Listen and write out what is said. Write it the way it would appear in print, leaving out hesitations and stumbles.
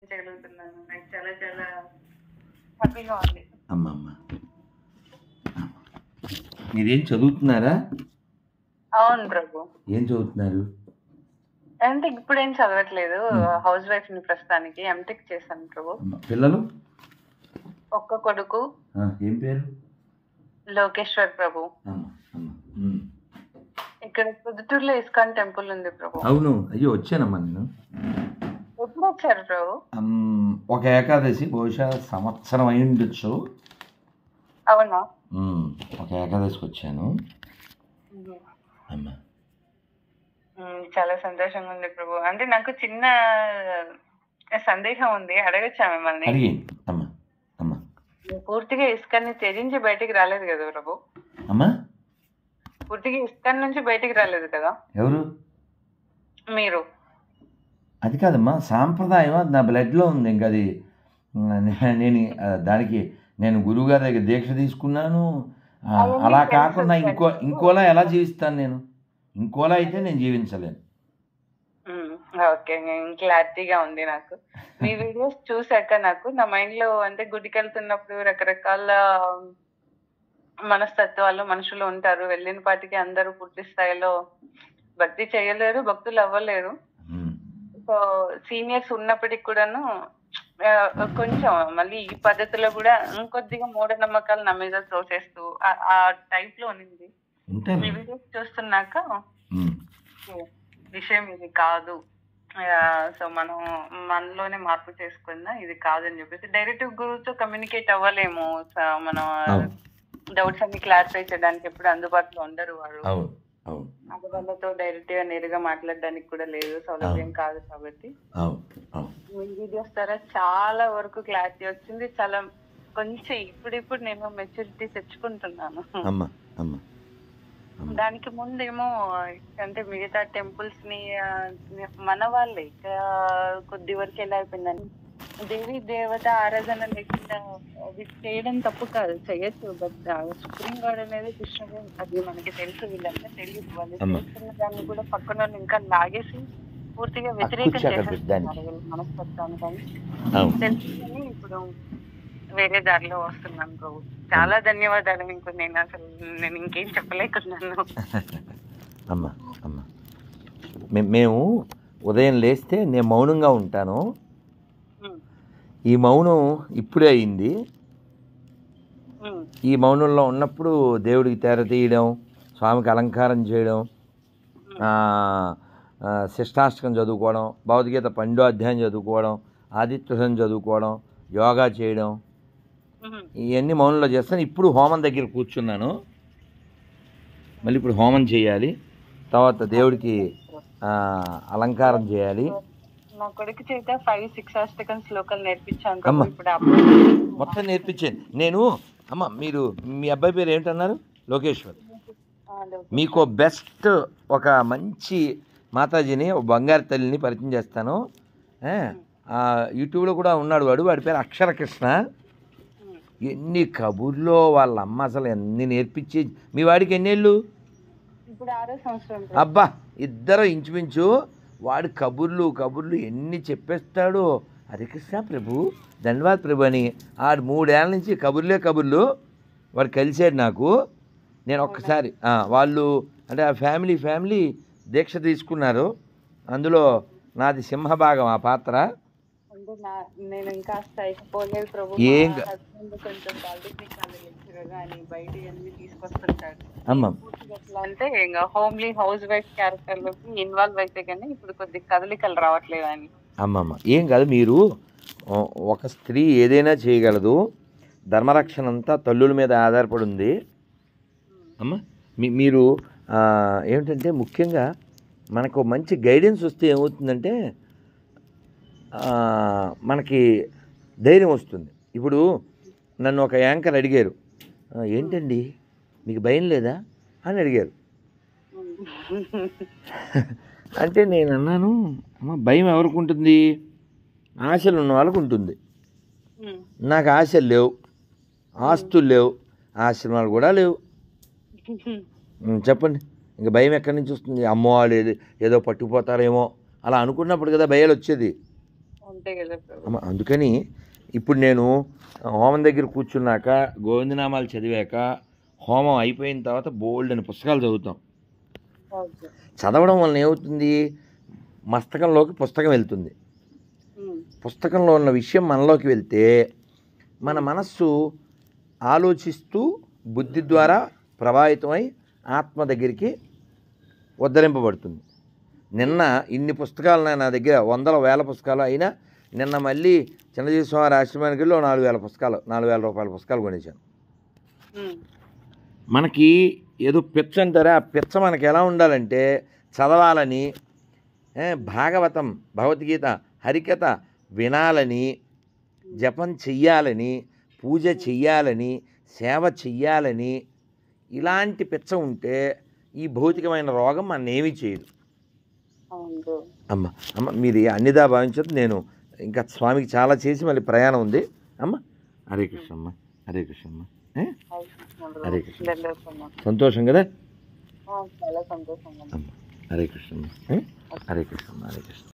చేయగలుగుతున్నాను. నాకు చాలా చాలా హ్యాపీగా ఉంది. అమ్మ అమ్మ మీరేం చదువుతున్నారా? అవును ప్రభు. ఏం చదువుతున్నారు? అంటే ఇప్పుడేం చదవట్లేదు, హౌస్ వైఫ్ ని ప్రస్తుతానికి. ఎంటెక్ చేశాను ప్రభు. పిల్లలు? ఒక్క కొడుకు. ఏం పేరు? లోకేశ్వర్ ప్రభు. ఇక్కడ పొద్దుటూరులో ఇస్కాన్ టెంపుల్ ఉంది ప్రభు. అవును, అయ్యో వచ్చానమ్మా నేను. ఎప్పుడు వచ్చారు ప్రభు? ఒక ఏకాదశి, బహుశా సంవత్సరం అయి ఉండొచ్చు. అవునా? ఒక ఏకాదశికి వచ్చాను అమ్మా. చాలా సంతోషంగా ఉంది ప్రభు. అంటే నాకు చిన్న సందేహం ఉంది, అడగచ్చా మిమ్మల్ని? అమ్మా అమ్మా. పూర్తిగా ఇస్కాన్ ని త్యజించి బయటికి రాలేదు కదా ప్రభు? అమ్మా పూర్తిగా ఇస్కాన్ నుంచి బయటికి రాలేదు కదా? ఎవరు? మీరు. అది కాదమ్మా, సాంప్రదాయం అది నా బ్లడ్లో ఉంది. ఇంకా అది నేను దానికి నేను గురువుగారి దగ్గర దీక్ష తీసుకున్నాను. అలా కాకుండా ఇంకోలా ఎలా జీవిస్తాను నేను? ఇంకోలా అయితే నేను జీవించలేను. ఓకే, క్లారిటీగా ఉంది నాకు. మీ వీడియోస్ చూసాక నాకు నా మైండ్ లో, అంటే గుడికి వెళ్తున్నప్పుడు రకరకాల మనస్తత్వాలు మనుషులు ఉంటారు. వెళ్ళిన పాటికి అందరూ పూర్తి స్థాయిలో భక్తి చేయలేరు, భక్తులు అవ్వలేరు. సో సీనియర్స్ ఉన్నప్పటికి కూడాను కొంచెం మళ్ళీ ఈ పద్ధతిలో కూడా ఇంకొద్దిగా మూఢనమ్మకాలు నా మీద తోసేస్తూ ఆ టైప్ లో ఉంది. ఈ వీడియోస్ చూస్తున్నాక విషయం ఇది కాదు, సో మనం మనలోనే మార్పు చేసుకుందాం, ఇది కాదని చెప్పేసి డైరెక్ట్ గురువుతో కమ్యూనికేట్ అవ్వలేము. మనం డౌట్స్ అన్ని క్లారిఫై చేయడానికి ఎప్పుడు అందుబాటులో ఉండరు వారు. వాళ్ళతో డైరెక్ట్ గా నేరుగా మాట్లాడడానికి కూడా లేదు, సౌలభ్యం కాదు. కాబట్టి మీ వీడియోస్ ద్వారా చాలా వరకు క్లారిటీ వచ్చింది. చాలా కొంచెం ఇప్పుడు నేను మెచ్యూరిటీ తెచ్చుకుంటున్నాను. దానికి ముందేమో అంటే మిగతా టెంపుల్స్ ని మన వాళ్ళే కొద్ది వరకు ఎలా అయిపోయిందని, దేవి దేవత ఆరాధన లేకుండా అది చేయడం తప్పు కాదు, చేయొచ్చు. బట్ సుప్రీం గాడ్ అనేది కృష్ణుడు, అది మనకి తెలుసు. వీళ్ళంతా తెలియదు. వాళ్ళు చేస్తున్న దాన్ని కూడా పక్కన వాళ్ళు ఇంకా లాగేసి పూర్తిగా వ్యతిరేకం చేసేస్తున్నారు మనస్తత్వానికి. తెలుసుకొని ఇప్పుడు వేరే దారిలో వస్తున్నాను ప్రభు. చాలా ధన్యవాదాలు మీకు. నేను ఇంకేం చెప్పలేకున్నాను. అమ్మా అమ్మా, మేము ఉదయం లేస్తే నేను మౌనంగా ఉంటాను. ఈ మౌనం ఇప్పుడే అయింది. ఈ మౌనంలో ఉన్నప్పుడు దేవుడికి తెర తీయడం, స్వామికి అలంకారం చేయడం, శిష్టాష్టకం చదువుకోవడం, భగవద్గీత 12వ అధ్యాయం చదువుకోవడం, ఆదిత్యం చదువుకోవడం, యోగా చేయడం, ఇవన్నీ మౌనంలో చేస్తాను. ఇప్పుడు హోమం దగ్గర కూర్చున్నాను. మళ్ళీ ఇప్పుడు హోమం చేయాలి, తర్వాత దేవుడికి అలంకారం చేయాలి. మా కొడుకు చేత 5-6 అష్టకం శ్లోకాలు నేర్పించాను. మొత్తం నేర్పించాను నేను. అమ్మ, మీరు మీ అబ్బాయి పేరు ఏంటన్నారు? లోకేశ్వర్. మీకు బెస్ట్ ఒక మంచి మాతాజీని, ఒక బంగారు తల్లిని పరిచయం చేస్తాను. యూట్యూబ్లో కూడా ఉన్నాడు వాడి పేరు అక్షరకృష్ణ. ఎన్ని కబుర్లో వాళ్ళ అమ్మ అసలు ఎన్ని నేర్పించి. మీ వాడికి ఎన్నేళ్ళు? అబ్బా, ఇద్దరు ఇంచుమించు. వాడు కబుర్లు ఎన్ని చెప్పేస్తాడో. హరే కృష్ణ ప్రభు, ధన్యవాద్ ప్రభు అని. 3 ఏళ్ళ నుంచి కబుర్లు వాడు కలిసాడు నాకు. నేను ఒక్కసారి వాళ్ళు అంటే ఆ ఫ్యామిలీ దీక్ష తీసుకున్నారు. అందులో నాది సింహభాగం ఆ పాత్ర. నేను ఇంకా అయిపోలేదు ప్రభు. అంటే ఇంకా హోమ్లీ హౌస్ వైఫ్ క్యారెక్టర్ లోకి ఇన్వాల్వ్ అయితే కానీ ఇప్పుడు కొద్ది కదలికలు రావట్లేదు అని. అమ్మమ్మ, ఏం కాదు. మీరు ఒక స్త్రీ ఏదైనా చేయగలదు. ధర్మరక్షణ అంతా తల్లుల మీద ఆధారపడి ఉంది అమ్మ. మీరు ఏమిటంటే ముఖ్యంగా మనకు మంచి గైడెన్స్ వస్తే ఏమవుతుందంటే మనకి ధైర్యం వస్తుంది. ఇప్పుడు నన్ను ఒక యాంకర్ అడిగారు, ఏంటండి మీకు భయం లేదా అని అడిగారు. అంటే నేను అన్నాను, అమ్మ భయం ఎవరికి ఉంటుంది? ఆశలు ఉన్న వాళ్ళకు ఉంటుంది. నాకు ఆశలు లేవు, ఆస్తులు లేవు, ఆశ్రమాలు కూడా లేవు. చెప్పండి, ఇంకా భయం ఎక్కడి నుంచి వస్తుంది? అమ్మో వాళ్ళు ఏదో పట్టుకుపోతారేమో అలా అనుకున్నప్పుడు కదా భయాలు వచ్చేది. ఉంటాయి కదా ప్రభు. అమ్మ అందుకని ఇప్పుడు నేను హోమం దగ్గర కూర్చున్నాక గోవిందనామాలు చదివాక హోమం అయిపోయిన తర్వాత బోల్డ్ అని పుస్తకాలు చదువుతాం. ఓకే. చదవడం వలన ఏమవుతుంది, మస్తకంలోకి పుస్తకం వెళ్తుంది. పుస్తకంలో ఉన్న విషయం మనలోకి వెళ్తే మన మనస్సు ఆలోచిస్తూ బుద్ధి ద్వారా ప్రభావితమై ఆత్మ దగ్గరికి ఉద్ధరింపబడుతుంది. నిన్న ఇన్ని పుస్తకాలు నా దగ్గర వందల వేల పుస్తకాలు అయినా నిన్న మళ్ళీ చిన్నజీవి స్వామి ఆశ్రమానికి వెళ్ళి 4,000 పుస్తకాలు, 4,000 రూపాయల పుస్తకాలు కొనేసాను. మనకి ఏదో పిచ్చ అంటారా, ఆ పిచ్చ మనకి ఎలా ఉండాలంటే చదవాలని, భాగవతం, భగవద్గీత, హరికథ వినాలని, జపం చెయ్యాలని, పూజ చెయ్యాలని, సేవ చెయ్యాలని, ఇలాంటి పిచ్చ ఉంటే ఈ భౌతికమైన రోగం మన ఏమీ చేయదు. అమ్మ మీరు అన్నిదా భావించదు. నేను ఇంకా స్వామికి చాలా చేసి మళ్ళీ ప్రయాణం ఉంది. అమ్మ హరే కృష్ణ అమ్మ, హరే కృష్ణ అమ్మ, హరే కృష్ణ. సంతోషం కదా చాలా సంతోషంగా. అమ్మ హరే కృష్ణ అమ్మ, హరే కృష్ణ అమ్మ, హరే కృష్ణ.